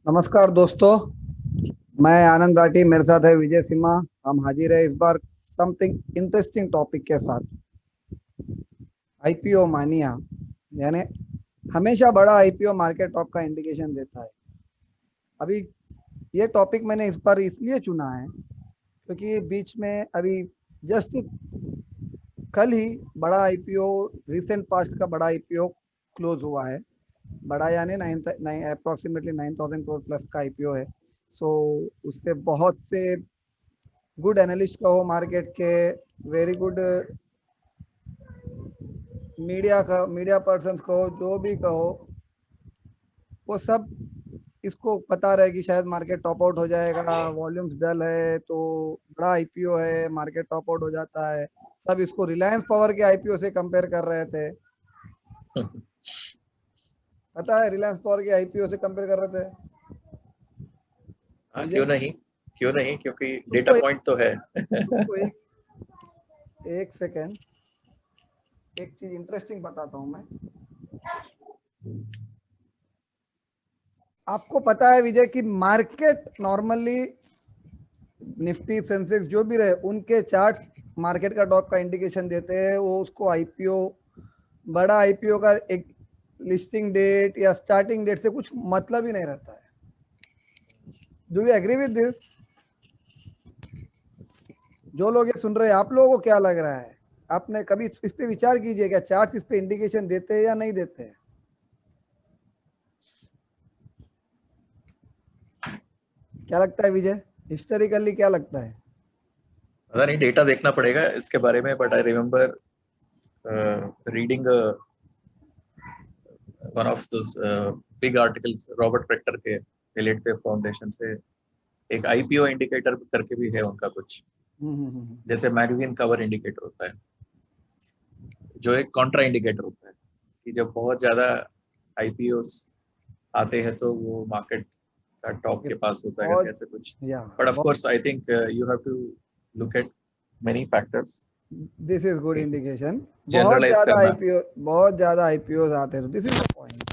नमस्कार दोस्तों, मैं आनंद राठी, मेरे साथ है विजय सिम्हा। हम हाजिर है इस बार समथिंग इंटरेस्टिंग टॉपिक के साथ। आईपीओ मानिया, यानी हमेशा बड़ा आईपीओ मार्केट टॉप का इंडिकेशन देता है। अभी ये टॉपिक मैंने इस बार इसलिए चुना है क्योंकि बीच में अभी जस्ट कल ही बड़ा आईपीओ, रिसेंट पास्ट का बड़ा आईपीओ क्लोज हुआ है। बड़ा यानी अप्रोक्सीमेटली 9,000 करोड़ प्लस का आईपीओ है। सो उससे बहुत से गुड एनालिस्ट कहो, मार्केट के वेरी गुड मीडिया पर्सन्स कहो, जो भी कहो, वो सब इसको पता रहे कि शायद मार्केट टॉप आउट हो जाएगा, वॉल्यूम्स डल है तो बड़ा आईपीओ है, मार्केट टॉप आउट हो जाता है। सब इसको रिलायंस पावर के आईपीओ से कंपेयर कर रहे थे। पता है, रिलायंस पावर के आईपीओ से कंपेयर कर रहे थे। हाँ, विजय, क्यों नहीं, क्योंकि डेटा तुमको एक पॉइंट तो है। तुमको एक सेकेंड, एक चीज इंटरेस्टिंग बताता हूँ मैं। आपको पता है विजय कि मार्केट नॉर्मली निफ्टी सेंसेक्स जो भी रहे, उनके चार्ट मार्केट का टॉप का इंडिकेशन देते हैं। वो उसको आईपीओ, बड़ा आईपीओ का एक लिस्टिंग डेट या स्टार्टिंग डेट से कुछ मतलब ही नहीं रहता है। Do you agree with this? जो लोग ये सुन रहे हैं, आप लोगों को क्या लग रहा है? आपने कभी इस पे विचार कीजिए, क्या चार्ट्स इस पे इंडिकेशन देते हैं या नहीं देते हैं? क्या लगता है विजय, हिस्टोरिकली क्या लगता है? पता नहीं, डेटा देखना पड़ेगा इसके बारे में, but I remember reading one of those big articles Robert Proctor के एलिट पे फाउंडेशन से। एक आईपीओ इंडिकेटर करके भी है उनका कुछ, जैसे मैगजीन कवर इंडिकेटर होता है, जो एक कॉन्ट्रा इंडिकेटर होता है कि जब बहुत ज्यादा आईपीओस आते हैं तो वो मार्केट का टॉप के पास होता है करके, बहुत ऐसे कुछ। या बट ऑफ बहुत course I think you have to look at many factors, this is good indication. Generalize करना। बहुत ज्यादा आईपीओ आते हैं, दिस इज द पॉइंट।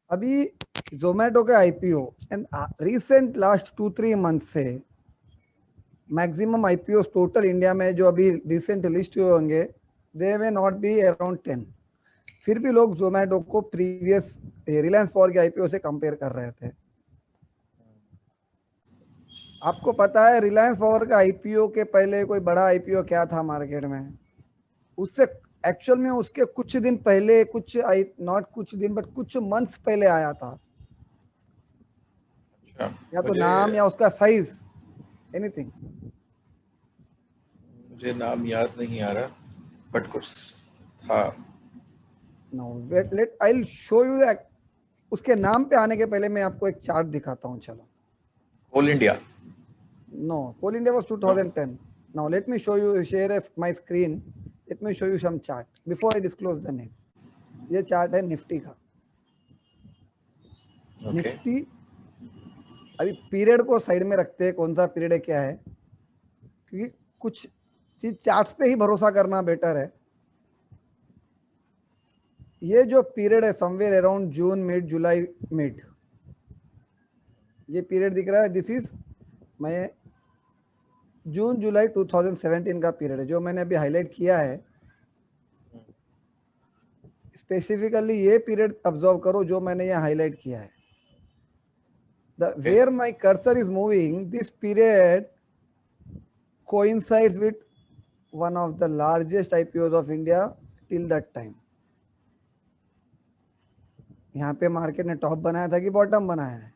अभी जोमेटो के IPO and recent last 2-3 month से मैक्सिमम आईपीओ टोटल इंडिया में जो अभी रिसेंट लिस्ट हुए होंगे, दे मे नॉट बी अराउंड 10। फिर भी लोग जोमेटो को प्रीवियस रिलायंस पावर के आईपीओ से कंपेयर कर रहे थे। आपको पता है रिलायंस पावर का आईपीओ के पहले कोई बड़ा आईपीओ क्या था मार्केट में? उससे एक्चुअल में उसके कुछ दिन पहले, कुछ आई नॉट कुछ दिन बट कुछ मंथ्स पहले आया था। अच्छा, या तो मुझे नाम या उसका साइज, एनीथिंग। मुझे नाम याद नहीं आ रहा, बट कुछ था। No wait, let I will show you. उसके नाम पे आने के पहले मैं आपको एक चार्ट दिखाता हूँ, चलो। Coal India. No, Coal India was no. 2010। Now let me show you, share my screen. Let me show you some chart before I disclose the name. ये चार्ट है निफ्टी का। ओके। निफ्टी, अभी पीरियड को साइड में रखते हैं, कौन सा पीरियड है क्या है, क्योंकि कुछ चीज चार्ट्स पे ही भरोसा करना बेटर है। ये जो पीरियड है समवेयर अराउंड जून मिड, जुलाई मिड, ये पीरियड दिख रहा है, दिस इज, मैं जून जुलाई 2017 का पीरियड है जो मैंने अभी हाईलाइट किया है। स्पेसिफिकली ये पीरियड ऑब्जर्व करो जो मैंने यहाँ हाईलाइट किया है। The okay. Where my cursor is moving, this period coincides with one of the largest IPOs of India till that time। यहाँ पे मार्केट ने टॉप बनाया था कि बॉटम बनाया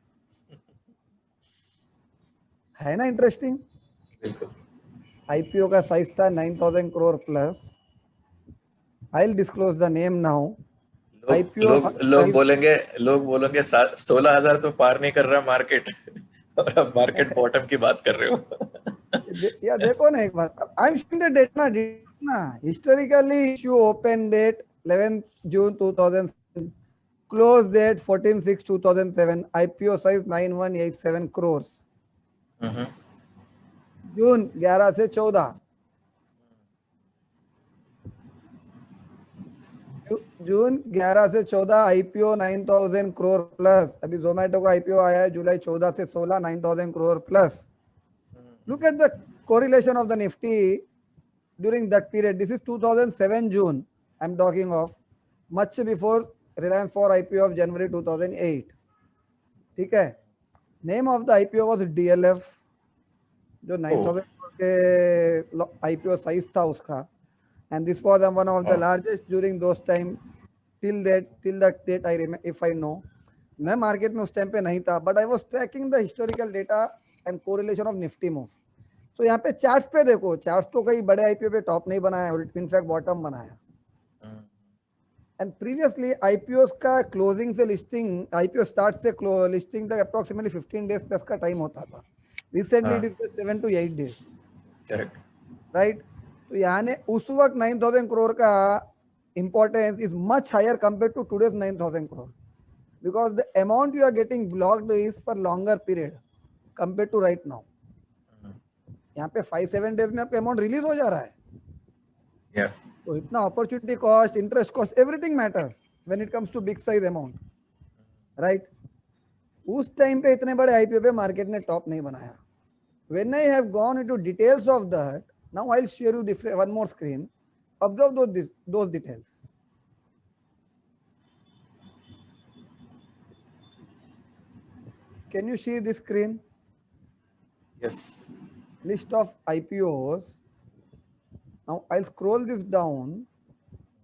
है ना? इंटरेस्टिंग। बिल्कुल। आईपीओ का साइज था 9,000 crore plus. I will disclose the name now. लोग आईपीओ लोग लोग साइज, बोलेंगे लोग बोलेंगे 16,000 तो पार नहीं कर रहा मार्केट। और अब मार्केट बॉटम की बात कर रहे हो। या देखो ना एक बार, I am showing the date ना, historically issue open date 11 June 2000, close date 14/6 2007, IPO size 9187 crore. Hmm. June 11 से 14, जून 11 से 14 आईपीओ 9000 करोड़ प्लस। अभी जोमेटो का आईपीओ आया है जुलाई 14 से 16 9000 crore plus. Look at the correlation of the Nifty during that period. This is 2007 June I'm talking of, much before Reliance 4 IPO of January 2008. ठीक है, name of the IPO was DLF, जो 9000 करोड़ के IPO size था उसका, and this was one of the largest during those time till that date I remember, if I know. मैं market में उस time पे नहीं था, but I was tracking the historical data and correlation of Nifty move. तो यहाँ पे charts पे देखो, चार्ट्स तो कई बड़े आईपीओ पे टॉप नहीं बनाया, इनफैक्ट बॉटम बनाया। एंड प्रीवियसली आईपीओ का क्लोजिंग से लिस्टिंग, आईपीओ स्टार्ट से लिस्टिंग तक अप्रोक्सीमेटली 15 डेज प्लस का टाइम होता था। Recently it is 7 to 8 days. Correct, right. तो यहाँ ने उस वक्त 9000 करोड़ का importance is much higher compared to today's 9000 crore, because the amount you are getting blocked is for longer period compared to right now. यहाँ पे 5-7 डेज में आपका अमाउंट रिलीज हो जा रहा है। तो इतना opportunity cost, interest cost, everything matters when it comes to big size amount, right. उस टाइम पे इतने बड़े आईपीओ पे मार्केट ने टॉप नहीं बनाया। When I have gone into details of that, now I will share you different one more screen. Observe those details. Can you see this screen? Yes. List of IPOs. Now I'll scroll this down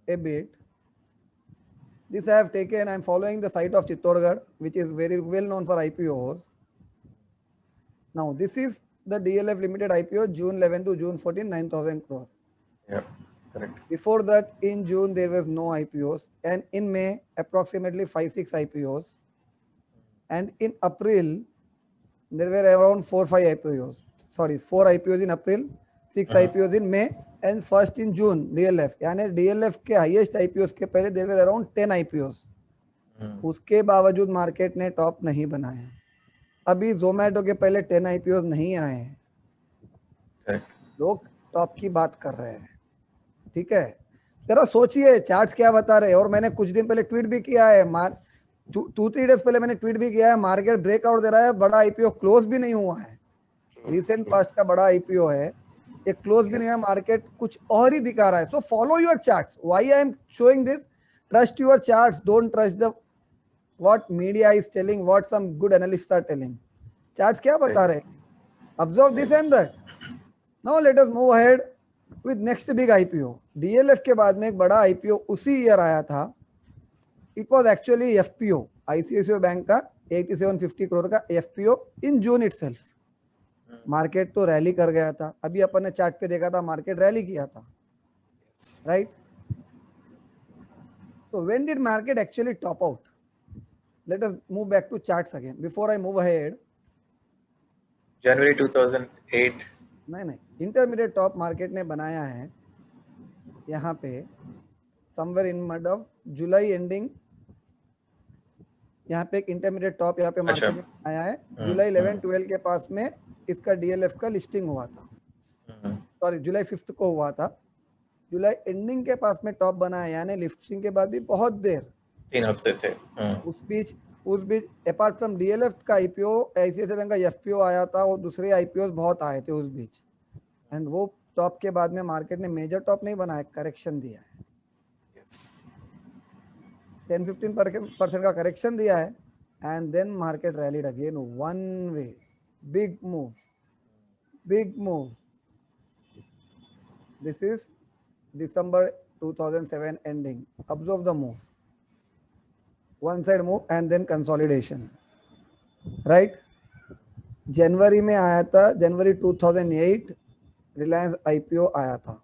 a bit. This I have taken, I'm following the site of Chittorgarh, which is very well known for IPOs. Now this is the DLF Limited IPO, June 11 to June 14, 9000 crore. Yeah. Correct. Before that, in June there was no IPOs, and in May approximately 5-6 IPOs, and in April there were around 4-5 IPOs. Sorry, 4 IPOs in April, 6 IPOs in May, and first in June DLF. यानी DLF के highest IPOs के पहले there were around 10 IPOs. उसके बावजूद market ने top नहीं बनाया। अभी जोमेटो के पहले 10 IPOs नहीं आए हैं, लोग टॉप की बात कर रहे हैं। ठीक है, जरा सोचिए चार्ट्स क्या बता रहे हैं। और मैंने कुछ दिन पहले ट्वीट भी किया है, 2-3 डेज पहले मैंने ट्वीट भी किया है, मार्केट ब्रेकआउट दे रहा है, बड़ा आईपीओ क्लोज भी नहीं हुआ है। रिसेंट पास्ट का बड़ा आईपीओ है, ये क्लोज भी नहीं है, मार्केट कुछ और ही दिखा रहा है। So follow your charts, why I am showing this, trust your charts, don't trust the what media is telling, what some good analysts are telling. Charts क्या बता रहे हैं, observe this and that. Now let us move ahead with next big IPO. DLF के बाद में एक बड़ा IPO उसी ईयर आया था। It was actually FPO, ICICI bank का 8750 करोड़ का FPO in June itself. Market तो रैली कर गया था। अभी अपन ने चार्ट पे देखा था, मार्केट रैली किया था, right. So when did market actually top out? Let us move back to charts again. Before I move ahead, January 2008. नहीं, इंटरमीडिएट टॉप मार्केट ने बनाया है यहाँ पे somewhere in mid of July ending. यहाँ पे एक इंटरमीडिएट टॉप यहाँ पे मार्केट में आया है। जुलाई 11-12 के पास में इसका डीएलएफ का लिस्टिंग हुआ था, सॉरी जुलाई 5 को हुआ था। जुलाई एंडिंग के पास में टॉप बना है, यानी लिस्टिंग के बाद भी बहुत देर, 3 हफ्ते थे। उस बीच अपार्ट फ्रॉम डीएलएफ का आईपीओ, आईसीआईसीआई बैंक का एफपीओ आया था, और दूसरे आईपीओ बहुत आए थे उस बीच। एंड वो टॉप के बाद में मार्केट ने मेजर टॉप नहीं बनाया, करेक्शन दिया है। 10-15% का करेक्शन दिया है, and then market rallied again, one way big move. This is December 2007 ending. Observe the move, one side move and then consolidation, right? जनवरी में आया था, जनवरी 2008 रिलायंस आईपीओ आया था।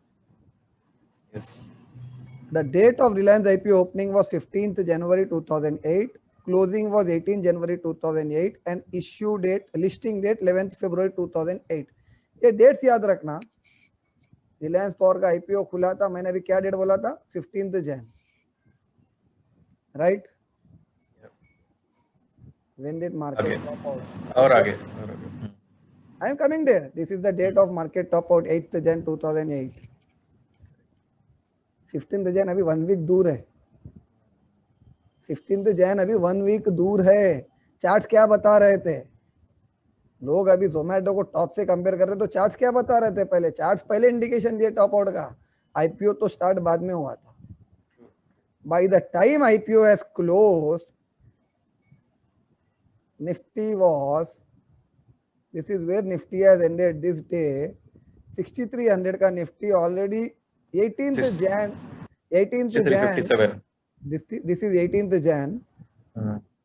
Yes. The date of Reliance IPO opening was 15th January 2008, closing was 18 January 2008, and issue date, listing date 11th February 2008. ये dates याद रखना। Reliance power का IPO खुला था, मैंने अभी क्या डेट बोला था, 15th Jan, right? When did market top out? और आगे I am coming there. This is the date of market top out, 8th Jan 2008. 15th Jan अभी 1 week दूर है, 15 जैन अभी 1 वीक दूर है। चार्ट्स क्या बता रहे थे? लोग अभी जोमेटो को टॉप से कंपेयर कर रहे, तो चार्ट्स क्या बता रहे थे? पहले चार्ट्स पहले इंडिकेशन दिए टॉप आउट का। आईपीओ तो स्टार्ट बाद में हुआ था। By the time IPO has closed, Nifty was, this is where Nifty has ended this day, 6300 का Nifty already 18th Jan, 18th Jan, 57. This is 18th Jan,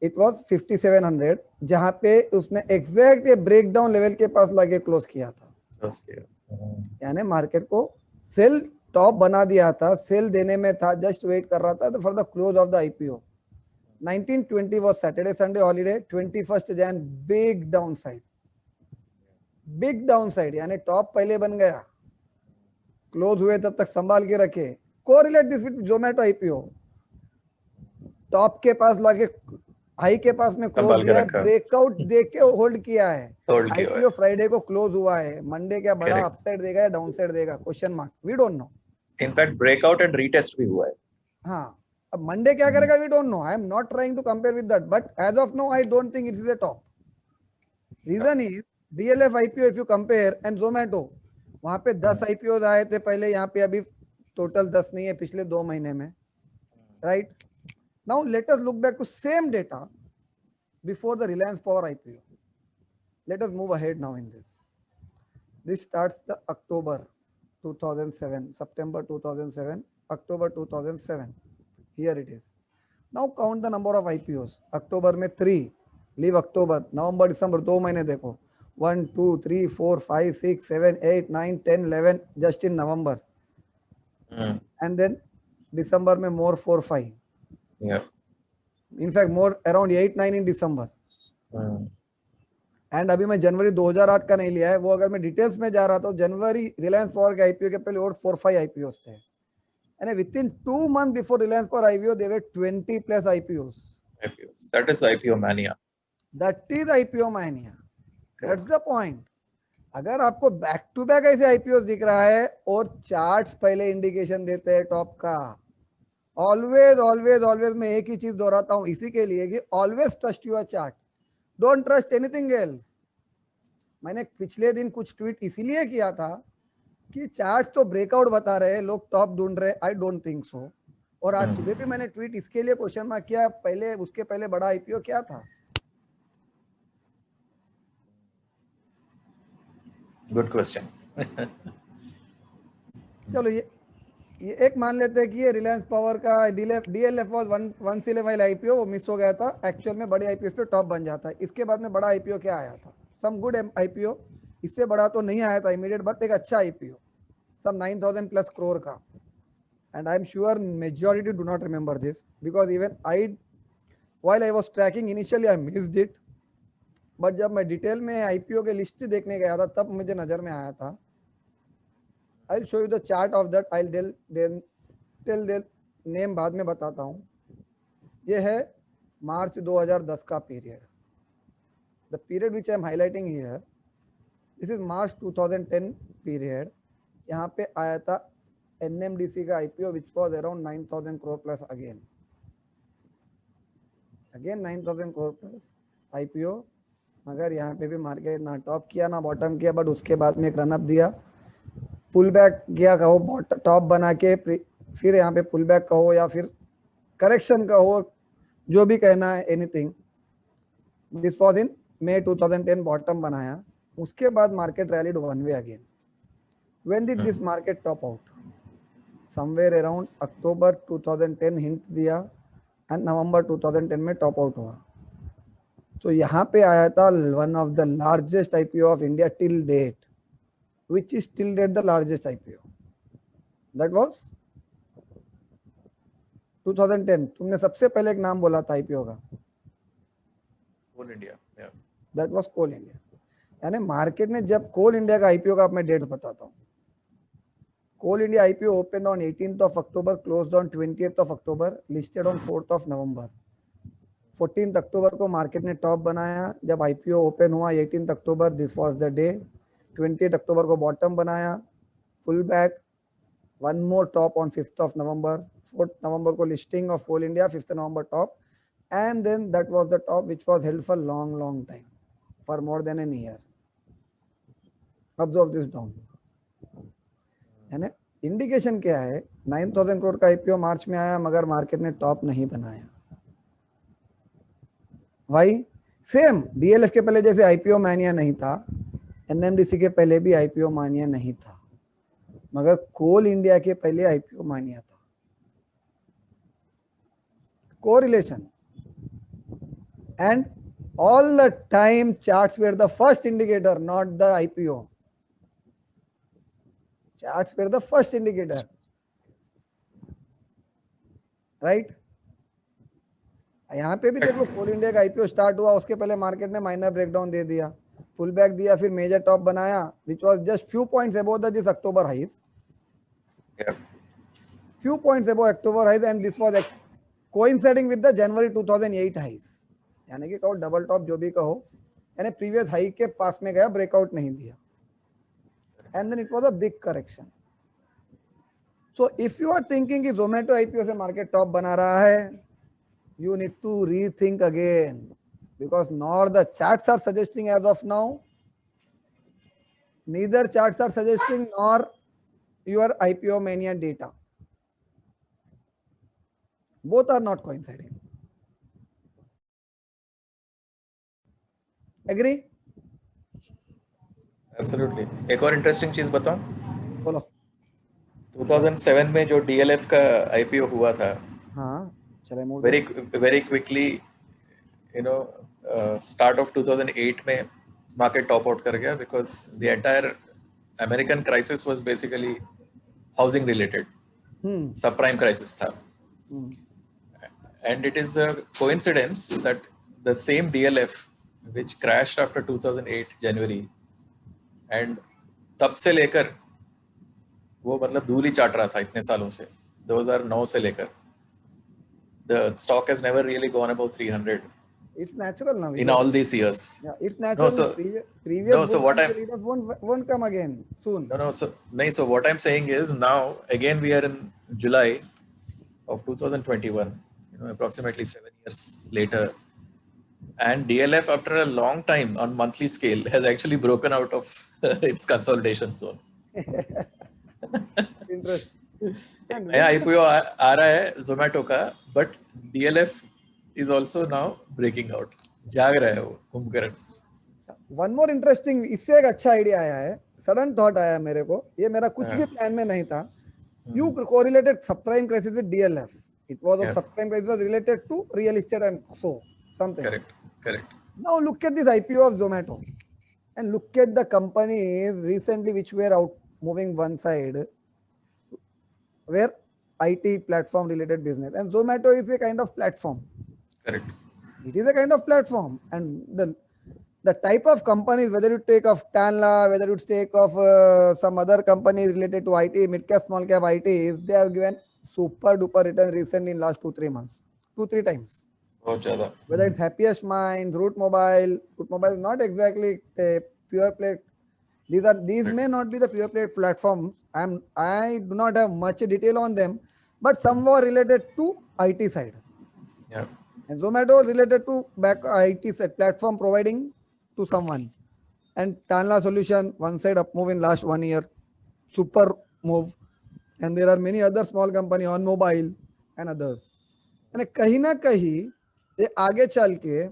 it was 5700, जहां पे उसने एग्जैक्ट ये ब्रेकडाउन लेवल के पास लाके क्लोज किया था। यानी मार्केट को सेल टॉप बना दिया था, सेल देने में था, जस्ट वेट कर रहा था for the close of the IPO. 1920 was Saturday Sunday holiday, 21st Jan big down side, big down side, यानी टॉप पहले बन गया, क्लोज हुए तब तक संभाल के रखे। Correlate this with Zomato IPO, top के पास लाके हाई के पास में क्लोज दिया है, ब्रेकआउट देख के होल्ड किया है। आईपीओ फ्राइडे को क्लोज हुआ है, मंडे क्या बड़ा अपसाइड देगा या डाउनसाइड देगा, question mark, we don't know. In fact breakout and retest भी हुआ है। हाँ, अब मंडे क्या करेगा we don't know, I am not trying to compare with that, but as of no I don't think it is a top. Reason is DLF IPO if you compare and Zomato, वहां पे 10 IPO आए थे पहले, यहाँ पे अभी total 10 नहीं है पिछले 2 महीने में, right. Now let us look back to same data before the Reliance Power IPO. Let us move ahead now in this starts the October 2007, September 2007, October 2007, here it is. Now count the number of IPOs. अक्टूबर में 3, leave अक्टूबर, नवंबर दिसंबर 2 महीने देखो, 1 2 3 4 5 6 7 8 9 10 11 just in November, and then December में more 4 5, in fact more around 8 9 in December, and अभी मैं जनवरी 2008 का नहीं लिया है, वो अगर मैं डिटेल्स में जा रहा था, जनवरी रिलायंस पावर के आईपीओ के पहले और 4-5 आईपीओ थे, and within 2 months before Reliance Power IPO, there were 20 plus IPOs. That is IPO mania. That is IPO mania. That's the point. अगर आपको बैक टू बैक ऐसे आईपीओ दिख रहा है और चार्ट्स पहले इंडिकेशन देते हैं टॉप का, ऑलवेज ऑलवेज ऑलवेज मैं एक ही चीज दोहराता हूं इसी के लिए कि always trust your chart, don't trust anything else. मैंने पिछले दिन कुछ ट्वीट इसीलिए किया था कि चार्ट्स तो ब्रेकआउट बता रहे हैं, लोग टॉप ढूंढ रहे, आई डोंट थिंक सो। और आज सुबह भी मैंने ट्वीट इसके लिए क्वेश्चन मार्क किया, पहले उसके पहले बड़ा आईपीओ क्या था? Good question. चलो ये एक मान लेते हैं कि ये रिलायंस पावर का डीएलएफ वाज 111 आईपीओ, वो मिस हो गया था, एक्चुअल में बड़े आईपीओ पे टॉप बन जाता है। इसके बाद में बड़ा आईपीओ क्या आया था? सम गुड आईपीओ, इससे बड़ा तो नहीं आया था इमीडिएट, बट एक अच्छा आईपीओ, सम 9000 प्लस करोड़ का, and I am sure majority do not remember this because even while I was tracking initially I missed it, but जब मैं डिटेल में आईपीओ के लिस्ट देखने गया था तब मुझे नजर में आया था। I'll show you the chart of that. I'll tell the name बाद में बताता हूँ। ये है मार्च 2010 का period, the period which I am highlighting here, this is March 2010 period। यहाँ पे आया था NMDC का IPO which was around 9000 crore plus again 9000 crore plus IPO, मगर यहाँ पे भी मार्केट ना टॉप किया ना बॉटम किया, बट उसके बाद में एक रनअप दिया, पुल बैक गया कहो, टॉप बना के फिर यहाँ पे पुल बैक कहो या फिर करेक्शन कहो, जो भी कहना है, anything. This was in May 2010, bottom बनाया, उसके बाद market rallied one way again. When did this market top out? Somewhere around October 2010 hint दिया एंड नवंबर 2010 में टॉप आउट हुआ। तो यहाँ पे आया था one of the largest IPO of India till date, which is till date the largest IPO. That was 2010। तुमने सबसे पहले एक नाम बोला था आईपीओ का, Coal India. That was Coal India. यानी मार्केट ने जब कोल इंडिया का आईपीओ का, मैं डेट बताता हूँ। Coal India IPO open on 18th of October, closed on 20th of October, listed on 4th of November। 14th अक्टूबर को मार्केट ने टॉप बनाया, जब आईपीओ ओपन हुआ 18th October, this was the day. 28 अक्टूबर को बॉटम बनाया, pull back, one more top on 5th of November। 4th नवंबर को listing of Coal India, 5th नवंबर top, and then that was the top which was held for long time, for more than a year. Observe this down, है ना. Indication क्या है, 9,000 करोड़ का IPO मार्च में आया मगर मार्केट ने टॉप नहीं बनाया. भाई सेम डीएलएफ के पहले जैसे आईपीओ मानिया नहीं था, एनएमडीसी के पहले भी आईपीओ मानिया नहीं था, मगर कोल इंडिया के पहले आईपीओ मानिया था. Correlation. And all the time charts were the first indicator, not the IPO. Charts were the first indicator, right? यहाँ पे भी देखो कोल इंडिया का आईपीओ स्टार्ट हुआ, उसके पहले मार्केट ने माइनर ब्रेकडाउन दे दिया, पुल बैक दिया, फिर मेजर टॉप बनाया which was just few points above the this October highs. Yeah. Few points above October highs, and this was coinciding with the January 2008 highs. यानी कि कहो double top जो भी कहो, यानी प्रीवियस हाई के पास में गया, ब्रेकआउट नहीं दिया, and then it was a big correction. So if you are thinking कि जोमेटो आईपीओ से मार्केट टॉप बना रहा है, you need to rethink again, because nor the charts are suggesting as of now, neither charts are suggesting nor your IPO mania data, both are not coinciding. Agree? Absolutely. एक और interesting चीज बताऊं, बोलो. 2007 में जो डीएलएफ का IPO हुआ था, हाँ चले move very quickly, you know, start of 2008 में मार्केट टॉप आउट कर गया, because the entire American crisis was basically housing related. Subprime crisis था. And it is a coincidence that the same DLF which crashed after 2008 January, and तब से लेकर वो मतलब धूल ही चाट रहा था इतने सालों से, 2009 से लेकर the stock has never really gone above 300. It's natural now in all these years. Yeah, it's natural. No, so previous no, so what leaders won't come again soon. So what I'm saying is, now again we are in July of 2021, you know, approximately 7 years later, and DLF after a long time on monthly scale has actually broken out of its consolidation zone. Interesting. नया IPO आ रहा है जोमेटो का, but DLF is also now breaking out, जाग रहा है वो Kumbhakarna. One more interesting, इससे एक अच्छा आइडिया आया है, सडन थॉट आया मेरे को, ये मेरा कुछ भी प्लान में नहीं था. You correlated subprime crisis with DLF. It was a subprime crisis was related to real estate and so something. Correct. Now look at this IPO of Zomato and look at the companies recently which were out moving one side, where IT platform related business, and Zomato is a kind of platform. Correct. It is a kind of platform, and the type of companies, whether you take of Tanla, whether you take of some other companies related to IT, mid cap, small cap ITs, they have given super duper return recently in last 2-3 months, 2-3 times. बहुत ज़्यादा. Whether it's Happiest Minds, Root Mobile is not exactly a pure play. These may not be the pure play platforms. I do not have much detail on them, but some were related to IT side. Yeah. And Zomato related to back IT set platform providing to someone, and Tanla solution one side up move in last 1 year, super move, and there are many other small company on mobile and others. And कहीं ना कहीं ये आगे चल के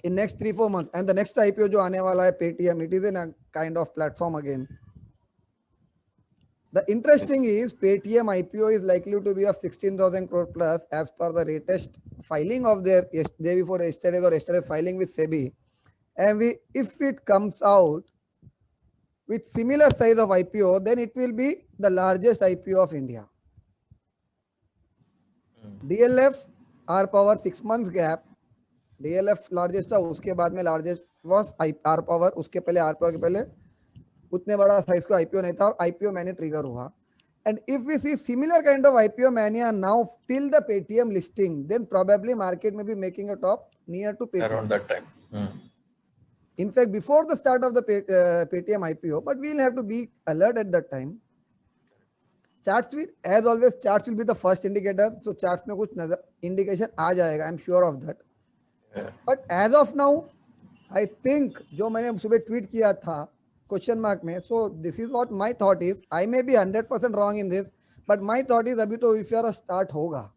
in next 3-4 months, and the next IPO जो आने वाला है Paytm, it is in a kind of platform again. The interesting is Paytm IPO is likely to be of 16,000 crore plus as per the latest filing of their day before yesterday or yesterday's filing with SEBI. And if it comes out with similar size of IPO, then it will be the largest IPO of India. DLF, R Power 6 months gap, DLF largest था, उसके बाद में largest was R Power, उसके पहले R Power के पहले उतने बड़ा साइज को IPO नहीं था, और IPO मैंने ट्रिगर हुआ. And if we see similar kind of IPO mania now till the Paytm listing, then probably market may be making a top near to Paytm. Around that time. In fact, before the start of the Paytm IPO, but we'll have to be alert at that time. Charts will as always charts will be the first indicator, so charts में कुछ नजर indication आ जाएगा, I am sure of that. But as of now I think जो मैंने सुबह tweet किया था क्वेश्चन मार्क में, so this is what my thought is. I may be 100% wrong in this, but my thought is अभी तो if यार start होगा,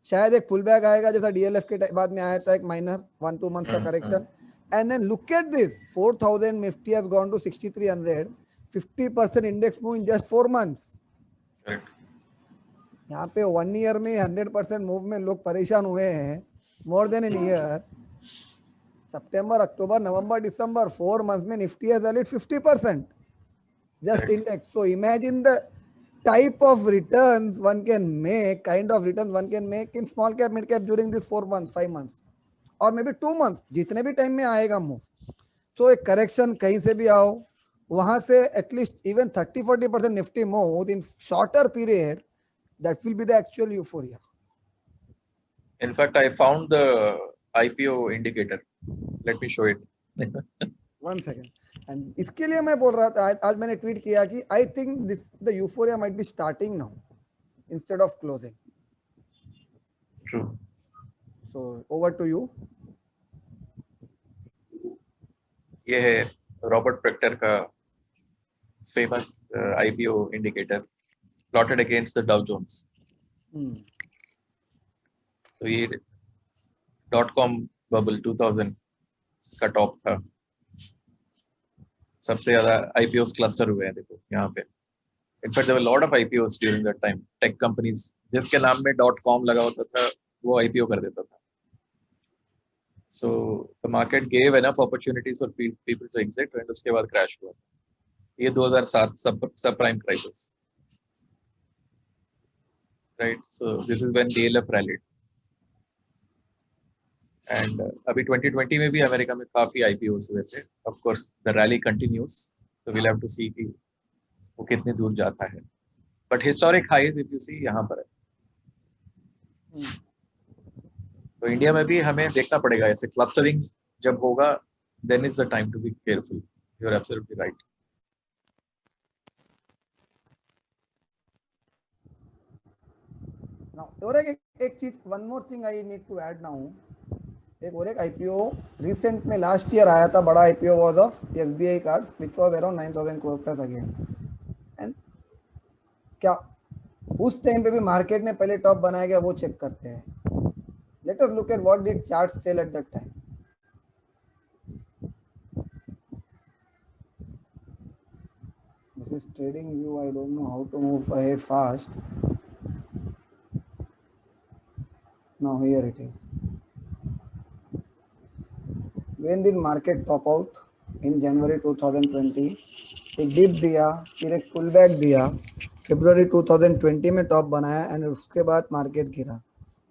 शायद एक पुल बैक आएगा जैसा डीएलएफ के बाद में आया था, एक माइनर 1-2 मंथ्स का correction, and then look at this 4000 Nifty has gone to 6300, 50% index move in just 4 months. यहाँ पे 1 ईयर में 100% मूव में लोग परेशान हुए हैं, more than an year. September, October, November, December, 4 months में Nifty has rallied 50% just index. So imagine the type of returns one can make, kind of returns one can make in small cap, mid cap during this 4 months, 5 months or maybe 2 months, जितने भी time में आएगा move. तो एक correction कहीं से भी आओ, वहां से at least even 30-40% Nifty move in shorter period, that will be the actual euphoria. In fact, I found the IPO indicator. Let me show it. 1 second. And इसके लिए मैं बोल रहा था, आज मैंने ट्वीट किया कि I think this the euphoria might be starting now instead of closing. True. So over to you. ये है रॉबर्ट प्रेक्टर का famous IPO indicator plotted against the Dow Jones. तो ये .com bubble 2000 का टॉप था, सबसे ज्यादा IPOs क्लस्टर हुए हैं. देखो यहाँ पे in fact there were lot of IPOs during that time. Tech companies जिसके नाम में .com लगा होता था वो IPO कर देता था. So the market gave enough opportunities for people to exit and उसके बाद क्रैश हुआ. ये 2007 subprime crisis, right. So this is when DLF rallied. And अभी 2020 में भी अमेरिका में काफी IPOs हुए थे. Of course the rally continues, so we'll have to see कि वो कितनी दूर जाता है. But historic highs if you see यहाँ पर है. तो इंडिया में भी हमें देखना पड़ेगा ऐसे क्लस्टरिंग जब होगा, then is the time to be careful. You are absolutely right. Now, और एक चीज, one more thing I need to add now. एक और एक IPO रिसेंट में लास्ट ईयर आया था, बड़ा IPO was of SBI cards which was around 9000 crore plus again. And क्या उस टाइम पे भी मार्केट ने पहले टॉप बनाया गया वो चेक करते हैं. Let us look at what did charts tell at that time. This is trading view. I don't know how to move ahead fast. Now here it is. When did market top out? In January 2020. एक dip दिया, फिर एक pull back दिया, February 2020 में top बनाया and उसके बाद market गिरा.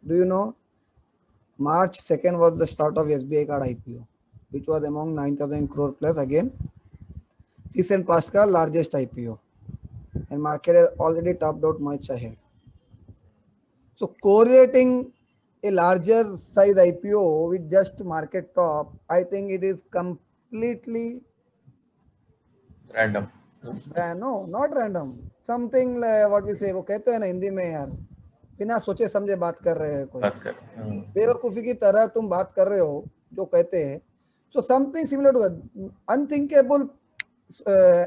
Do you know March 2nd was the start of SBI card IPO which was among 9000 crore plus, again recent past का largest IPO, and market had already topped out much ahead. So correlating a larger size IPO with just market top, I think it is completely random. no, not random. Something like what we say, वो कहते हैं ना हिंदी में यार, बिना सोचे समझे बात कर रहे हैं कोई, बेवकूफी की तरह तुम बात कर रहे हो जो कहते हैं. So something similar to unthinkable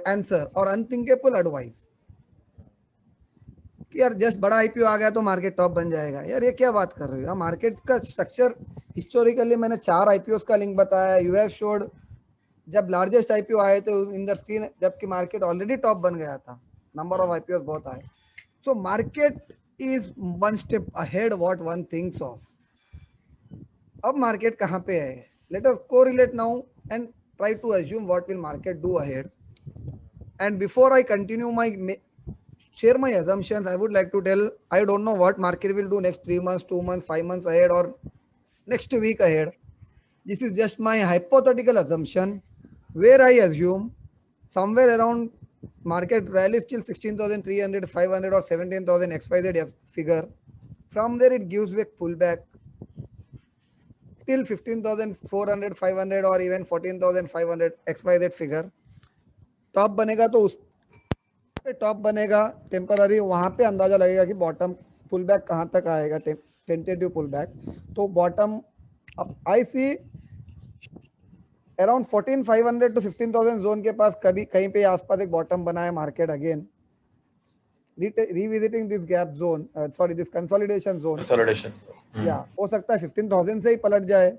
answer or unthinkable advice कि यार जस्ट बड़ा IPO आ गया तो मार्केट टॉप बन जाएगा. यार ये क्या बात कर रहे हो. मार्केट का स्ट्रक्चर हिस्टोरिकली मैंने 4 IPOs का लिंक बताया. यू हैव शोड जब लार्जेस्ट IPO आए थे इन द स्क्रीन, जबकि मार्केट ऑलरेडी टॉप बन गया था, नंबर ऑफ IPOs बहुत आए. So market is one step ahead what one thinks of. अब मार्केट कहाँ पे है, let us correlate now and try to assume what will market do ahead. And before I continue my share my assumptions, I would like to tell I don't know what market will do next 3 months, 2 months, 5 months ahead or next week ahead. This is just my hypothetical assumption where I assume somewhere around market rally still 16,300, 500 or 17,000 XYZ figure. From there it gives back pullback till 15,400, 500 or even 14,500 XYZ figure. Top बनेगा तो उस पे top बनेगा temporary, वहां पे अंदाजा लगेगा कि बॉटम पुल बैक कहाँ तक आएगा, टेंटेटिव पुल बैक। तो बॉटम अब आई सी अराउंड 14,500 टू 15,000 जोन के पास कभी कहीं पे आसपास एक बॉटम बना है market again revisiting this gap zone, sorry this consolidation zone, या हो सकता है 15,000 से ही पलट जाए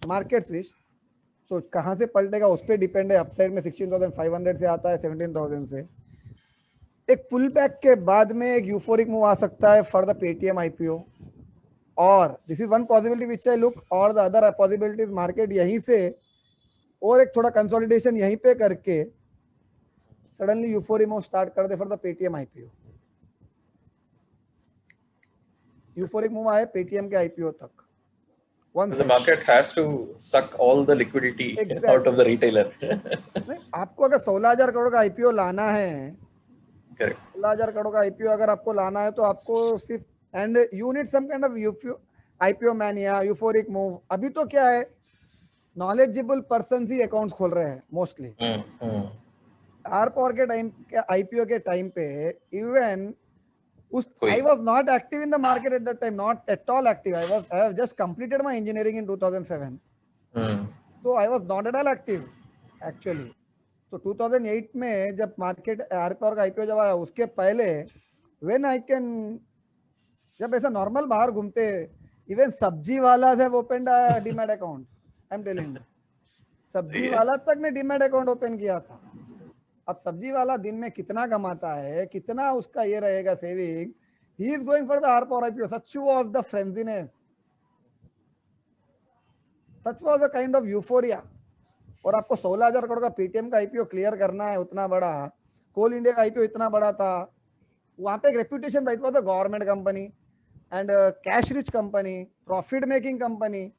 मार्केट स्विच। तो कहाँ से पलटेगा उस पर डिपेंड है, अपसाइड में 16,500 से आता है 17,000 से। एक पुल बैक के बाद में एक यूफोरिक मूव आ सकता है फॉर द पेटीएम आईपीओ, और this is one possibility which I look, और द अदर पॉसिबिलिटीज मार्केट यहीं से और एक थोड़ा कंसोलिडेशन यहीं पे करके सडनली यूफोरिक मूव स्टार्ट कर दे for the Paytm IPO. Euphoric move आए पेटीएम के आईपीओ तक। The market has to suck all the liquidity out of the retailer. नहीं, आपको अगर 16,000 करोड़ का आईपीओ लाना है, 16,000 करोड़ का आईपीओ अगर आपको लाना है तो आपको सिर्फ and you need some kind of IPO mania, euphoric move. अभी तो क्या है, नॉलेजेबल पर्सन ही अकाउंट्स खोल रहे हैं मोस्टली। आर पावर के टाइम के आईपीओ के टाइम पे इवन उस I was not active in the market at that time, not at all active. I have just completed my engineering in 2007. So I was not at all active actually. So 2008 में जब market are power का IPO जब आया उसके पहले when I can, जब ऐसा normal बाहर घूमते, इवन सब्जी वाला have opened a demat account, I am telling you, सब्जी वाला तक ने डीमैट अकाउंट ओपन किया था। अब सब्जी वाला दिन में कितना कमाता है, कितना उसका ये रहेगा saving, he is going for the R power IPO. Such was the frenziness, such was the kind of euphoria. और आपको 16,000 करोड़ का पेटीएम का आईपीओ क्लियर करना है उतना बड़ा, कोल इंडिया का आईपीओ इतना बड़ा था, वहां पे एक रेप्यूटेशन था, it was the government company and cash rich company, profit making company.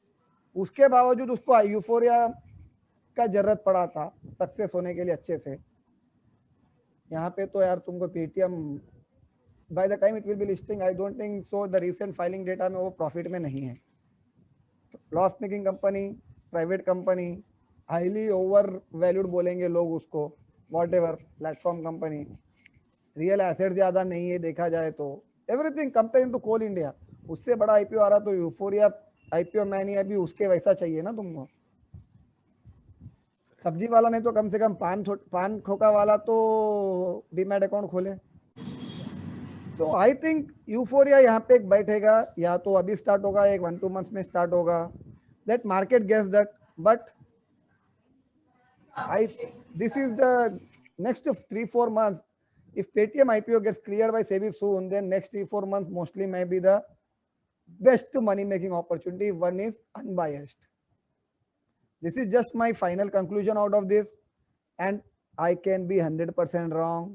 उसके बावजूद उसको यूफोरिया का जरूरत पड़ा था सक्सेस होने के लिए अच्छे से। यहाँ पे तो यार तुमको Paytm by the time it will be listing, I don't think so, the recent filing data में वो प्रॉफिट में नहीं है। Loss making company, private company, highly over valued बोलेंगे लोग उसको, whatever, platform company, real asset ज्यादा नहीं है देखा जाए तो, everything comparing to Coal India. उससे बड़ा आईपीओ आ रहा तो यूफोरिया आईपीओ मैनिया भी उसके वैसा चाहिए ना तुमको। सब्जी वाला नहीं तो कम से कम पान खोका वाला तो डीमैट अकाउंट खोले। तो आई थिंक यूफोरिया यहाँ पे एक बैठेगा, या तो अभी स्टार्ट होगा, एक 1-2 मंथ्स में स्टार्ट होगा, let market guess that. But this is the next 3-4 months, if Paytm IPO gets cleared by SEBI soon, then next 3-4 months mostly may be the best money making opportunity. One is unbiased. This is just my final conclusion out of this, and I can be 100% wrong.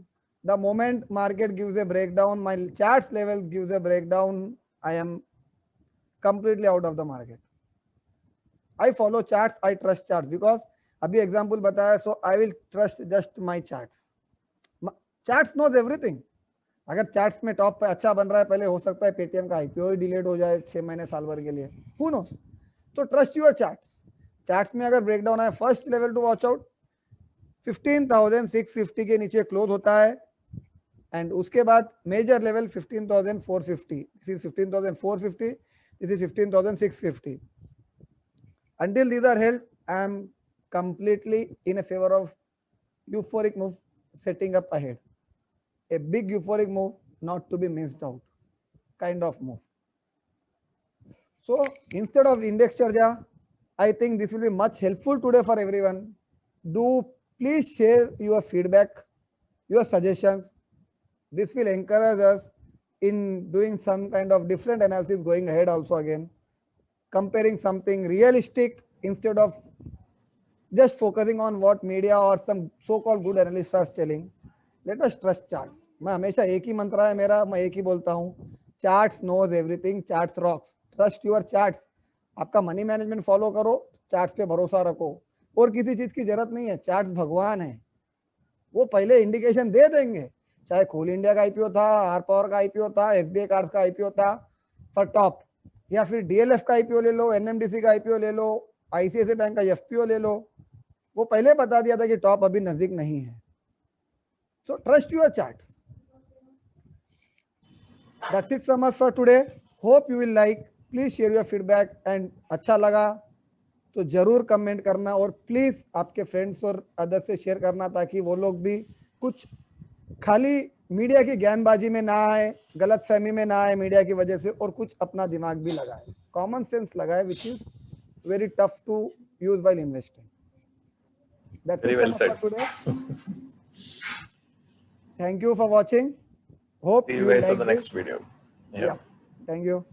The moment market gives a breakdown, my charts level gives a breakdown, I am completely out of the market. I follow charts, I trust charts, because अभी example बताया, so I will trust just my charts. Charts knows everything. अगर charts में top पे अच्छा बन रहा है, पहले हो सकता है पेटीएम का आईपीओ ही डिलेट हो जाए 6 महीने साल भर के लिए, who knows? तो ट्रस्ट योर चार्ट्स। चार्ट्स में अगर ब्रेकडाउन है, first level to watch out 15,650 के नीचे क्लोज होता है, एंड उसके बाद major level 15,450, this is 15,450, this is 15,650। until these are held, I am completely in a favor of euphoric move setting up ahead, a big euphoric move, not to be missed out kind of move. So instead of index charja, I think this will be much helpful today for everyone. Do please share your feedback, your suggestions. This will encourage us in doing some kind of different analysis going ahead also, again comparing something realistic instead of just focusing on what media or some so-called good analysts are telling. Let us trust charts. मैं हमेशा एक ही मंत्र है मेरा, मैं एक ही बोलता हूँ, charts knows everything, charts rocks. Trust your charts. आपका मनी मैनेजमेंट फॉलो करो, चार्ट्स पे भरोसा रखो, और किसी चीज की जरूरत नहीं है। चार्ट्स भगवान है, वो पहले इंडिकेशन दे देंगे। चाहे कोल इंडिया का आईपीओ था, आर पावर का आईपीओ था, एसबीआई कार्ड्स का आईपीओ था फॉर टॉप, या फिर डीएलएफ का आईपीओ ले लो, एनएमडीसी का आईपीओ ले लो, आईसीआईसीआई बैंक का एफपीओ ले लो, वो पहले बता दिया था कि टॉप अभी नजदीक नहीं है। So trust your charts. That's it from us for today. Hope you will like. Please share your feedback and अच्छा लगा तो जरूर कमेंट करना और प्लीज आपके फ्रेंड्स और अदर से शेयर करना ताकि वो लोग भी कुछ खाली मीडिया की ज्ञानबाजी में ना आए, गलत फहमी में ना आए मीडिया की वजह से, और कुछ अपना दिमाग भी लगाए, कॉमन सेंस लगाए, which is very tough to use while investing. That's Very it well from us said. for today. Thank you for watching. Hope See you you will guys on like the this. next video. Yeah. Thank you.